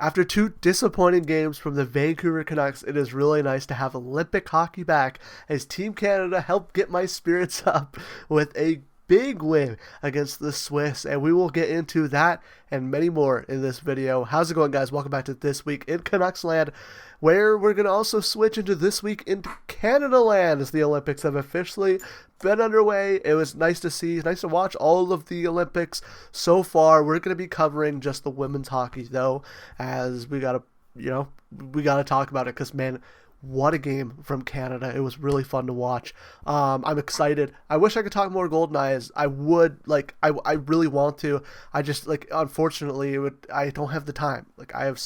After two disappointing games from the Vancouver Canucks, it is really nice to have Olympic hockey back as Team Canada helped get my spirits up with a big win against the Swiss, and we will get into that and many more in this video. How's it going, guys? Welcome back to This Week in CanucksLand, where we're going to also switch into This Week in CanadaLand as the Olympics have officially been underway. It was nice to see, nice to watch all of the Olympics so far. We're going to be covering just the women's hockey, though, as we got to talk about it because, man, what a game from Canada. It was really fun to watch. I'm excited. I wish I could talk more Golden Eyes. I would, I really want to. I just, unfortunately, I don't have the time. I have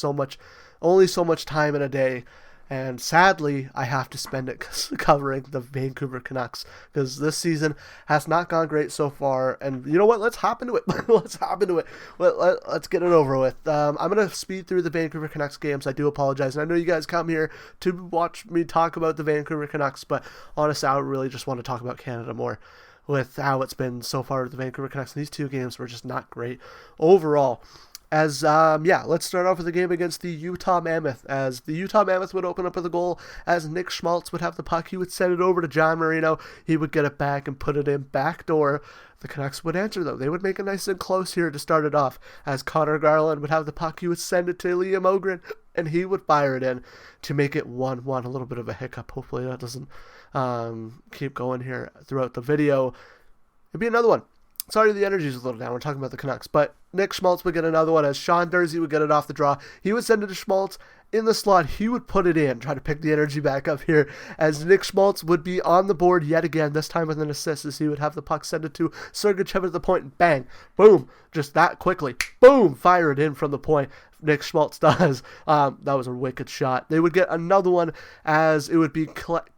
only so much time in a day. And sadly, I have to spend it covering the Vancouver Canucks because this season has not gone great so far. And you know what? Let's hop into it. Let's get it over with. I'm going to speed through the Vancouver Canucks games. I do apologize. And I know you guys come here to watch me talk about the Vancouver Canucks, but honestly, I really just want to talk about Canada more with how it's been so far with the Vancouver Canucks. And these two games were just not great overall. Let's start off with the game against the Utah Mammoth, as the Utah Mammoth would open up with a goal, as Nick Schmaltz would have the puck. He would send it over to John Marino. He would get it back and put it in backdoor. The Canucks would answer, though. They would make it nice and close here to start it off, as Connor Garland would have the puck. He would send it to Liam Ogren, and he would fire it in to make it 1-1. A little bit of a hiccup. Hopefully that doesn't keep going here throughout the video. It'd be another one. Sorry, the energy's a little down. We're talking about the Canucks. But Nick Schmaltz would get another one as Sean Durzi would get it off the draw. He would send it to Schmaltz in the slot. He would put it in, try to pick the energy back up here, as Nick Schmaltz would be on the board yet again, this time with an assist, as he would have the puck send it to Sergachev at the point, and bang, boom, just that quickly, boom, fire it in from the point. Nick Schmaltz does. That was a wicked shot. They would get another one as it would be Keller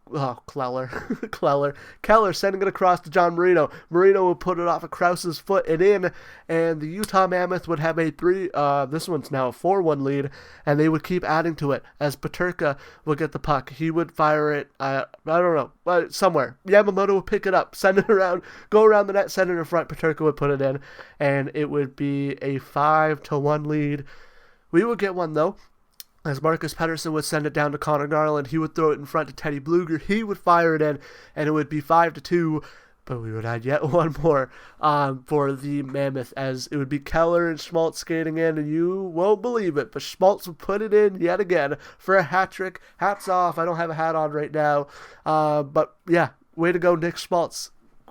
sending it across to John Marino. Marino would put it off of Krause's foot and in, and the Utah Mammoth would have this one's now a 4-1 lead, and they would keep adding to it as Peterka would get the puck. He would fire it, I don't know, but somewhere. Yamamoto would pick it up, send it around, go around the net, send it in front. Peterka would put it in, and it would be a 5-1 lead. We would get one, though, as Marcus Pettersson would send it down to Connor Garland. He would throw it in front to Teddy Bluger. He would fire it in, and it would be 5-2. But we would add yet one more for the Mammoth, as it would be Keller and Schmaltz skating in, and you won't believe it, but Schmaltz would put it in yet again for a hat trick. Hats off. I don't have a hat on right now. But yeah, way to go, Nick Schmaltz.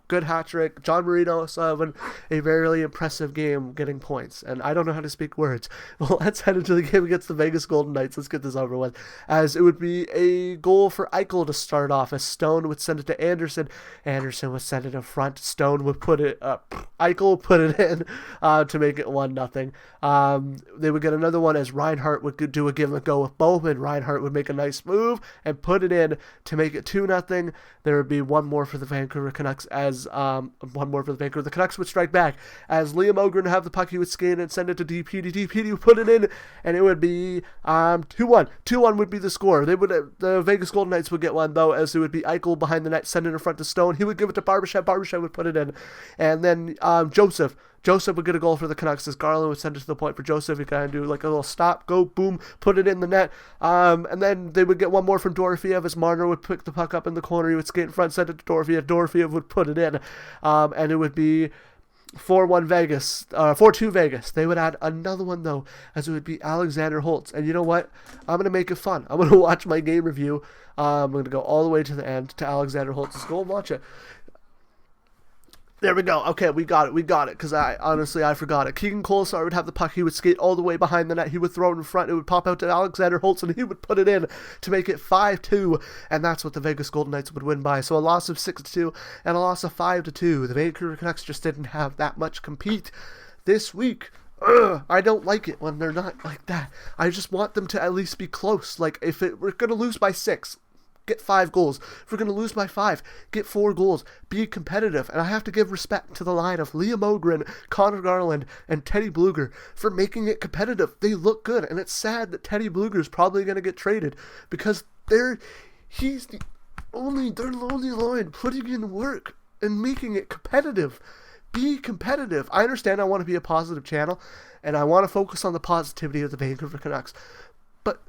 Good hat trick. John Marino also having a very impressive game getting points. And I don't know how to speak words. Well, let's head into the game against the Vegas Golden Knights. Let's get this over with. As it would be a goal for Eichel to start off, as Stone would send it to Anderson. Anderson would send it in front. Stone would put it up. Eichel would put it in to make it 1-0. They would get another one as Reinhart would do a give and go with Bowman. Reinhart would make a nice move and put it in to make it 2-0. There would be one more for the Vancouver Canucks The Canucks would strike back as Liam Ogren would have the puck. He would skate and send it to DPD. DPD would put it in, and it would be 2-1. 2-1 would be the score. The Vegas Golden Knights would get one, though, as it would be Eichel behind the net, send it in front to Stone. He would give it to Barbashev. Barbashev would put it in, and then Joseph would get a goal for the Canucks as Garland would send it to the point for Joseph. He kind of do like a little stop, go, boom, put it in the net. And then they would get one more from Dorofeev as Marner would pick the puck up in the corner. He would skate in front, send it to Dorofeev. Dorofeev would put it in. And it would be 4-1 Vegas, 4-2 Vegas. They would add another one, though, as it would be Alexander Holtz. And you know what? I'm going to make it fun. I'm going to watch my game review. I'm going to go all the way to the end to Alexander Holtz's goal and watch it. There we go. Okay, we got it, because I forgot it. Keegan Kolesar would have the puck. He would skate all the way behind the net. He would throw it in front. It would pop out to Alexander Holtz, and he would put it in to make it 5-2, and that's what the Vegas Golden Knights would win by. So a loss of 6-2 and a loss of 5-2. The Vancouver Canucks just didn't have that much compete this week. I don't like it when they're not like that. I just want them to at least be close. If we're going to lose by 6, get 5 goals. If we're going to lose by 5, get 4 goals. Be competitive. And I have to give respect to the line of Liam Ogren, Connor Garland, and Teddy Bluger for making it competitive. They look good. And it's sad that Teddy Bluger is probably going to get traded because he's the only line putting in work and making it competitive. be competitive. I understand I want to be a positive channel, and I want to focus on the positivity of the Vancouver Canucks. But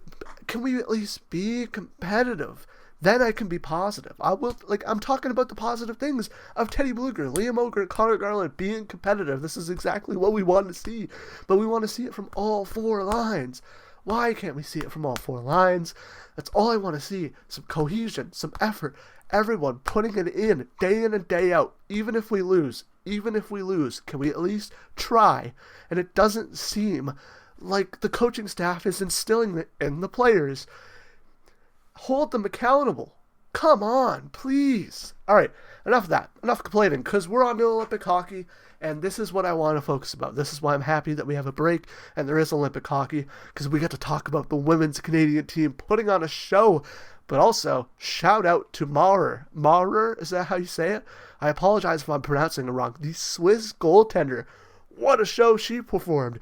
can we at least be competitive? Then I can be positive. I'm talking about the positive things of Teddy Blueger, Liam Ogren, Connor Garland being competitive. This is exactly what we want to see. But we want to see it from all four lines. Why can't we see it from all four lines? That's all I want to see. Some cohesion, some effort. Everyone putting it in and day out. Even if we lose, can we at least try? And it doesn't seem like the coaching staff is instilling it in the players. Hold them accountable. Come on, please. All right, enough of that. Enough complaining, because we're on to Olympic hockey, and this is what I want to focus about. This is why I'm happy that we have a break and there is Olympic hockey, because we get to talk about the women's Canadian team putting on a show. But also, shout out to Maurer. Maurer, is that how you say it? I apologize if I'm pronouncing it wrong. The Swiss goaltender. What a show she performed.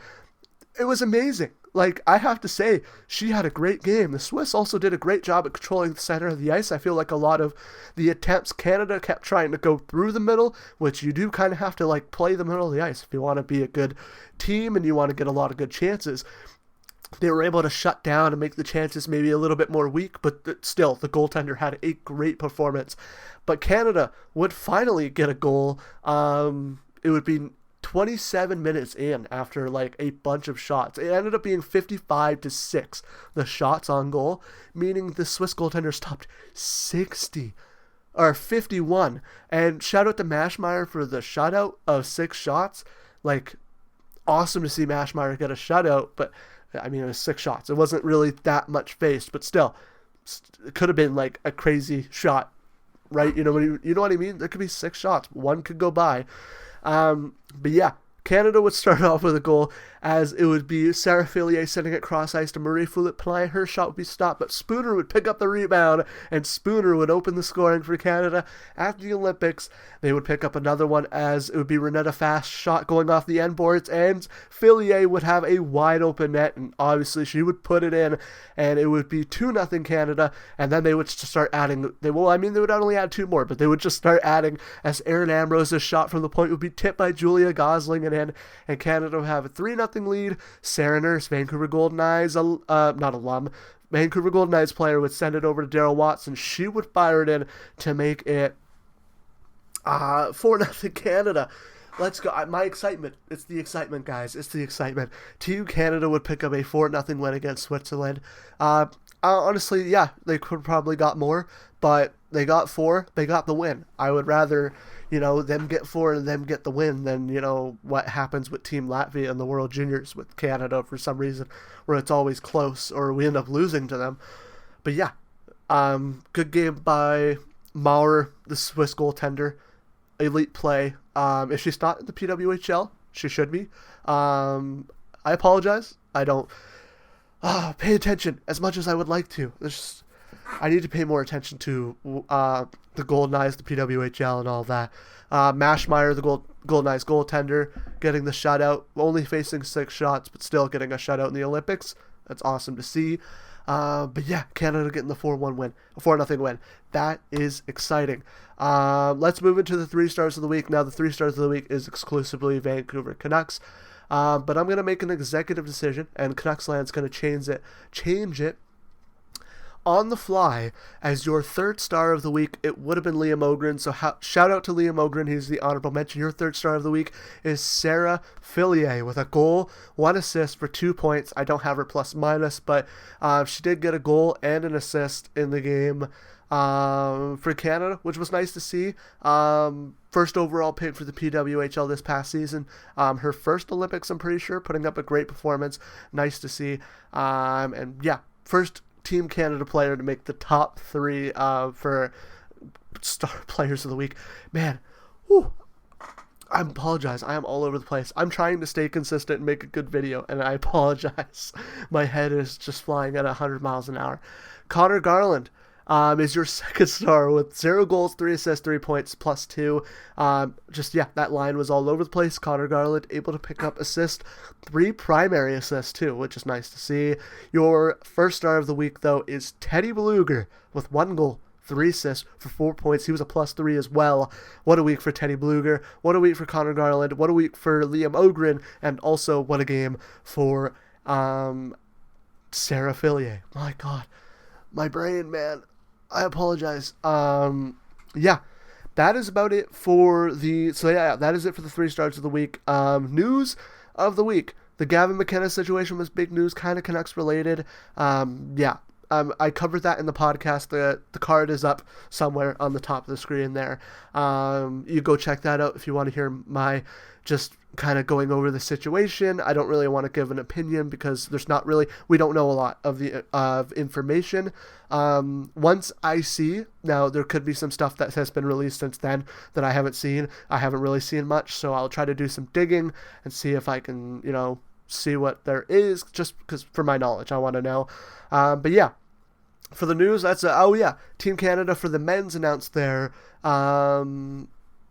It was amazing. Like, I have to say, she had a great game. The Swiss also did a great job at controlling the center of the ice. I feel like a lot of the attempts, Canada kept trying to go through the middle, which you do kind of have to, like, play the middle of the ice if you want to be a good team and you want to get a lot of good chances. They were able to shut down and make the chances maybe a little bit more weak, but still, the goaltender had a great performance. But Canada would finally get a goal. It would be 27 minutes in after like a bunch of shots. It ended up being 55-6, the shots on goal, meaning the Swiss goaltender stopped 60 or 51. And shout out to Maschmeyer for the shutout of 6 shots. Like, awesome to see Maschmeyer get a shutout, but I mean, it was 6 shots. It wasn't really that much faced, but still, it could have been like a crazy shot, right? You know what I mean? There could be 6 shots. One could go by. But yeah, Canada would start off with a goal, as it would be Sarah Fillier sending it cross ice to Marie Fulip-Pelin. Her shot would be stopped, but Spooner would pick up the rebound, and Spooner would open the scoring for Canada. At the Olympics, they would pick up another one, as it would be Renetta Fast's shot going off the end boards, and Fillier would have a wide open net, and obviously she would put it in, and it would be 2-0 Canada, and then they would start adding, they would only add 2 more, but they would just start adding, as Erin Ambrose's shot from the point would be tipped by Julia Gosling and Canada would have a 3-0 lead. Sarah Nurse, Vancouver Golden Knights, Vancouver Golden Knights player, would send it over to Daryl Watson. She would fire it in to make it 4-0 Canada. Let's go. My excitement. It's the excitement, guys. It's the excitement. Team Canada would pick up a 4-0 win against Switzerland. Honestly, yeah, they could probably got more, but they got 4. They got the win. I would rather, them get 4 and them get the win than, what happens with Team Latvia in the World Juniors with Canada for some reason, where it's always close or we end up losing to them. But yeah, good game by Maurer, the Swiss goaltender. Elite play. If she's not in the PWHL, she should be. I apologize. I don't pay attention as much as I would like to. I need to pay more attention to the Golden Knights, the PWHL, and all that. Maschmeyer, the Golden Knights goaltender, getting the shutout, only facing 6 shots, but still getting a shutout in the Olympics. That's awesome to see. But yeah, Canada getting the 4-1 win, a 4-0 win. That is exciting. Let's move into the 3 stars of the week. Now, the 3 stars of the week is exclusively Vancouver Canucks. But I'm going to make an executive decision, and CanucksLand's going to change it on the fly. As your 3rd star of the week, it would have been Liam Ogren. So shout out to Liam Ogren. He's the honorable mention. Your 3rd star of the week is Sarah Fillier with a goal, 1 assist for 2 points. I don't have her plus minus, but she did get a goal and an assist in the game for Canada, which was nice to see. First overall pick for the PWHL this past season. Her first Olympics, I'm pretty sure, putting up a great performance. Nice to see. And yeah, first Team Canada player to make the top 3 for star players of the week. Man, whew, I apologize. I am all over the place. I'm trying to stay consistent and make a good video, and I apologize. My head is just flying at 100 miles an hour. Connor Garland is your 2nd star with 0 goals, 3 assists, 3 points, plus 2. That line was all over the place. Connor Garland able to pick up assist, 3 primary assists too, which is nice to see. Your 1st star of the week, though, is Teddy Blueger with 1 goal, 3 assists for 4 points. He was a +3 as well. What a week for Teddy Bluger. What a week for Connor Garland. What a week for Liam Ogren. And also, what a game for Sarah Fillier. My God. My brain, man. I apologize. Yeah. That is about it for that is it for the 3 stars of the week. News of the week. The Gavin McKenna situation was big news, kind of Canucks related. I covered that in the podcast. The card is up somewhere on the top of the screen there. You go check that out if you want to hear my just kind of going over the situation. I don't really want to give an opinion because we don't know a lot of information. Once I see, now there could be some stuff that has been released since then that I haven't seen. I haven't really seen much, so I'll try to do some digging and see if I can, see what there is, just because for my knowledge, I want to know. But yeah, for the news, that's Team Canada for the men's announced their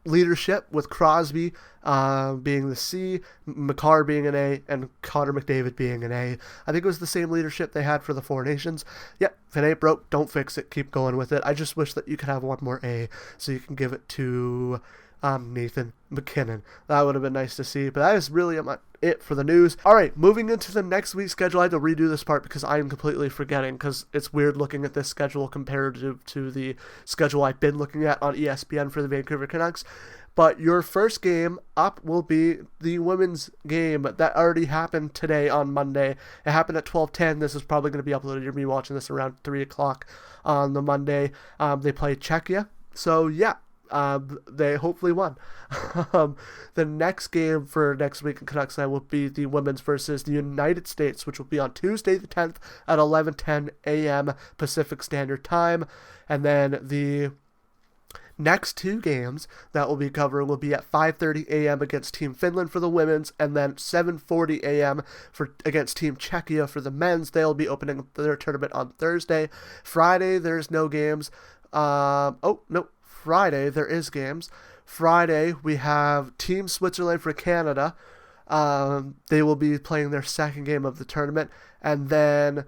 leadership with Crosby being the C, McCarr being an A, and Connor McDavid being an A. I think it was the same leadership they had for the 4 Nations. Yeah, if it ain't broke, don't fix it. Keep going with it. I just wish that you could have one more A so you can give it to Nathan McKinnon. That would have been nice to see, but that is really it for the news. All right, moving into the next week's schedule. I had to redo this part because I am completely forgetting, because it's weird looking at this schedule compared to the schedule I've been looking at on ESPN for the Vancouver Canucks. But your first game up will be the women's game that already happened today on Monday. It happened at 12:10. This is probably going to be uploaded. You'll be watching this around 3 o'clock on the Monday. They played Czechia. So, yeah. They hopefully won. The next game for next week in CanucksLand will be the women's versus the United States, which will be on Tuesday the 10th at 11:10 a.m. Pacific Standard Time. And then the next 2 games that we'll be covering will be at 5:30 a.m. against Team Finland for the women's, and then 7:40 a.m. against Team Czechia for the men's. They'll be opening their tournament on Thursday. Friday, there's no games. Friday, there is games. Friday, we have Team Switzerland for Canada. They will be playing their second game of the tournament. And then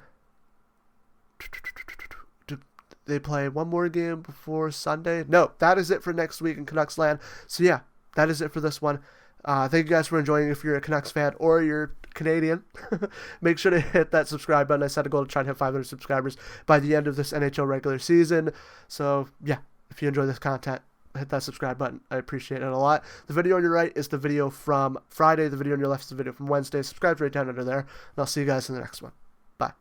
they play one more game before Sunday. No, that is it for next week in CanucksLand. So yeah, that is it for this one. Thank you guys for enjoying. If you're a Canucks fan or you're Canadian, make sure to hit that subscribe button. I set a goal to try and hit 500 subscribers by the end of this NHL regular season. So yeah. If you enjoy this content, hit that subscribe button. I appreciate it a lot. The video on your right is the video from Friday. The video on your left is the video from Wednesday. Subscribe right down under there. And I'll see you guys in the next one. Bye.